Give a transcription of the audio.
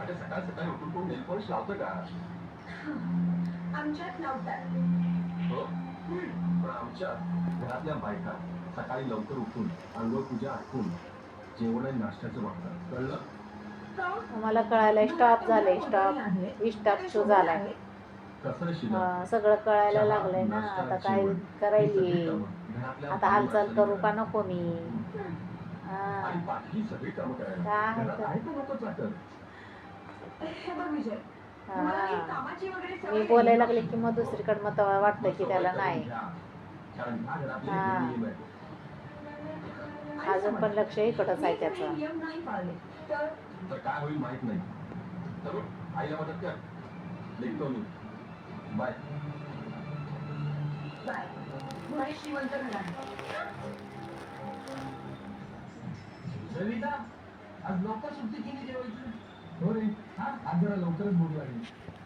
पहाटे सकाळ सकाळी उठून कोण नेल पॉलिश लावतं का? आमच्यात नव्हतात. हो, पण आमच्या घरातल्या बायका सकाळी लवकर उठून आंघोळ पूजा आटपून जेवण आणि नाश्त्याचं वागतात. कळलं? मला कळायला स्टॉप झाले, स्टॉप शो झालाय. कसं रे शीला? सगळं कळायला चहा, लागलंय ना. नाश्ता, आता काय जेवण. ही करायली, सगळी कामं घरातल्या आता बाई हालचाल माणसाने करू का करायला. नको मी? आणि बाकी सगळी कामं करायला काय घरात तर. आहे का नको चाकर? हे बघ विजय, हा. मुळात ही कामाची वगैरे मी सवय बोलायला नाही. लागले की मग दुसरीकडे मग तेव्हा वाटतं की त्याला नाही. कारण ह्या घरातले हा. हे नियम आहेत. अजून पण लक्ष इकडंच आहे मी जर हे त्याचं. नियम नाही पाळले तर तर काय होईल माहित नाही. तर आईला मदत कर. निघतो मी. बाय. बाय. मुळे श्रीमंत घरात. सविता, आज लवकर सुट्टी केली जेवायची. हो रे, हा आज जरा लवकरच भूक लागली.